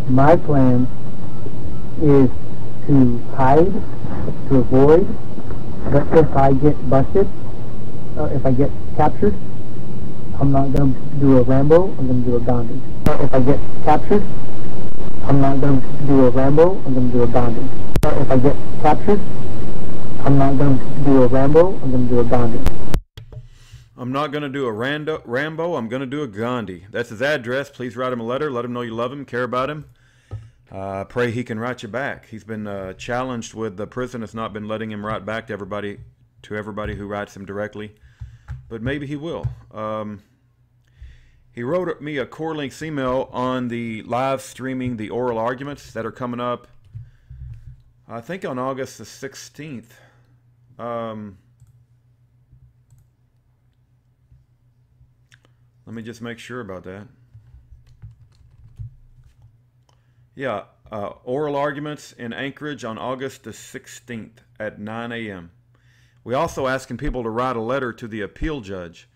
My plan is to hide, to avoid, but if I get busted, if I get captured, I'm not going to do a Rambo, I'm going to do a Gandhi. If I get captured, I'm not going to do a Rambo, I'm going to do a Gandhi. If I get captured, I'm not going to do a Rambo, I'm going to do a Gandhi. I'm not going to do a Rambo, I'm going to do a Gandhi. That's his address. Please write him a letter. Let him know you love him, care about him. Pray he can write you back. He's been challenged with the prison. It's not been letting him write back to everybody who writes him directly. But maybe he will. He wrote me a core links email on the live streaming the oral arguments that are coming up, I think on August the 16th. Let me just make sure about that. Yeah, oral arguments in Anchorage on August the 16th at 9 a.m. We're also asking people to write a letter to the appeal judge,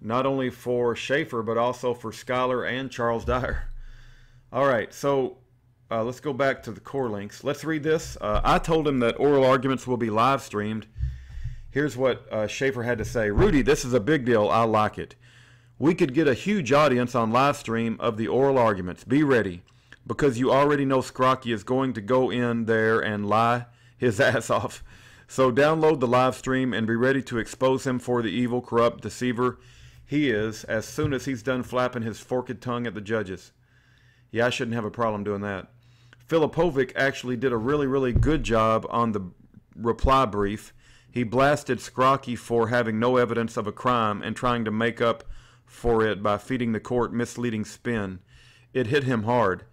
not only for Schaeffer, but also for Schuyler and Charles Dyer. All right, so let's go back to the core links. Let's read this. I told him that oral arguments will be live streamed. Here's what Schaeffer had to say. Rudy, this is a big deal. I like it. We could get a huge audience on live stream of the oral arguments. Be ready, because you already know Scrocky is going to go in there and lie his ass off. So download the live stream and be ready to expose him for the evil, corrupt deceiver he is as soon as he's done flapping his forked tongue at the judges. Yeah, I shouldn't have a problem doing that. Filipovic actually did a really, really good job on the reply brief. He blasted Scrocky for having no evidence of a crime and trying to make up for it by feeding the court misleading spin. It hit him hard.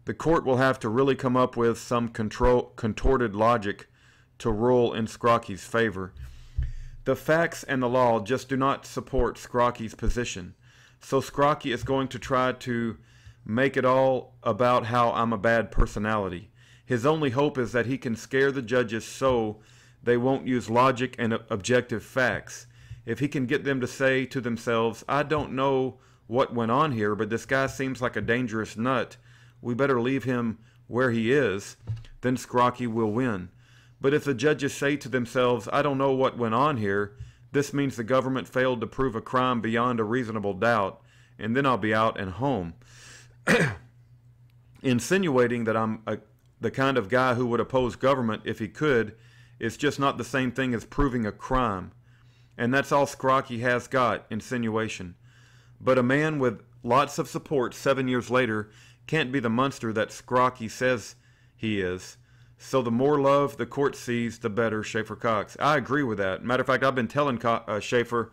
The court will have to really come up with some contorted logic to rule in Scrocky's favor. The facts and the law just do not support Scrocky's position. So Scrocky is going to try to make it all about how I'm a bad personality. His only hope is that he can scare the judges so they won't use logic and objective facts. If he can get them to say to themselves, I don't know what went on here, but this guy seems like a dangerous nut, we better leave him where he is, then Scrocky will win. But if the judges say to themselves, I don't know what went on here, this means the government failed to prove a crime beyond a reasonable doubt, and then I'll be out and home. Insinuating that I'm the kind of guy who would oppose government if he could is just not the same thing as proving a crime. And that's all Scrocky has got, insinuation. But a man with lots of support 7 years later can't be the monster that Scrocky says he is. So the more love the court sees, the better, Schaeffer Cox. I agree with that. Matter of fact, I've been telling Schaeffer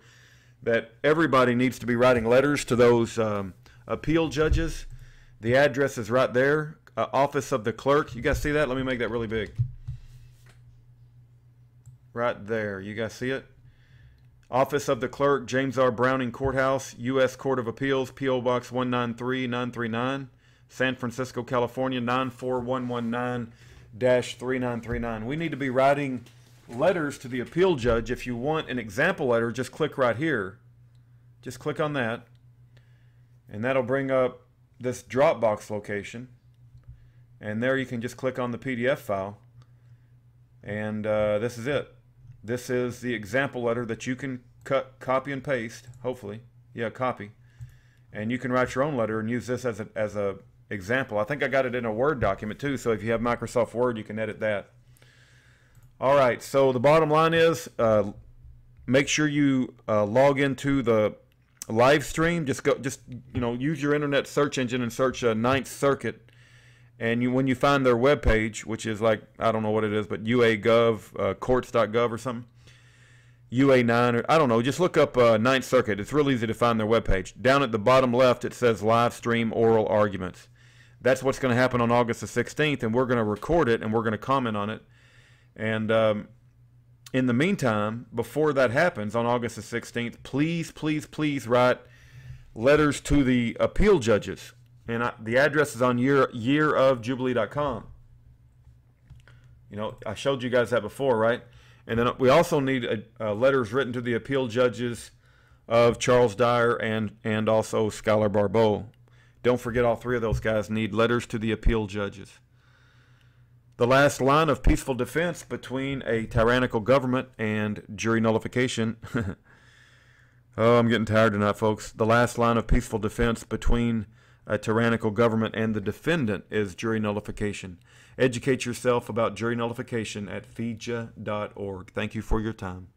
that everybody needs to be writing letters to those appeal judges. The address is right there. Office of the clerk. You guys see that? Let me make that really big. Right there. You guys see it? Office of the Clerk, James R. Browning Courthouse, U.S. Court of Appeals, P.O. Box 193939, San Francisco, California, 94119-3939. We need to be writing letters to the appeal judge. If you want an example letter, just click right here. Just click on that, and that'll bring up this Dropbox location. And there you can just click on the PDF file, and this is it. This is the example letter that you can copy and paste, hopefully. Yeah, copy. And you can write your own letter and use this as a example. I think I got it in a Word document too, so if you have Microsoft Word, you can edit that. All right, so the bottom line is make sure you log into the live stream. Just use your internet search engine and search Ninth Circuit. And when you find their webpage, which is like, I don't know what it is, but UA.gov, courts.gov or something, UA9, or I don't know, just look up Ninth Circuit. It's real easy to find their webpage. Down at the bottom left, it says live stream oral arguments. That's what's going to happen on August the 16th, and we're going to record it, and we're going to comment on it. And in the meantime, before that happens on August the 16th, please, please, please write letters to the appeal judges. And the address is on yearofjubilee.com. You know, I showed you guys that before, right? And then we also need letters written to the appeal judges of Charles Dyer and also Schuyler Barbeau Don't forget, all three of those guys need letters to the appeal judges. The last line of peaceful defense between a tyrannical government and jury nullification. Oh, I'm getting tired tonight, folks. The last line of peaceful defense between a tyrannical government and the defendant is jury nullification. Educate yourself about jury nullification at feedja.org. Thank you for your time.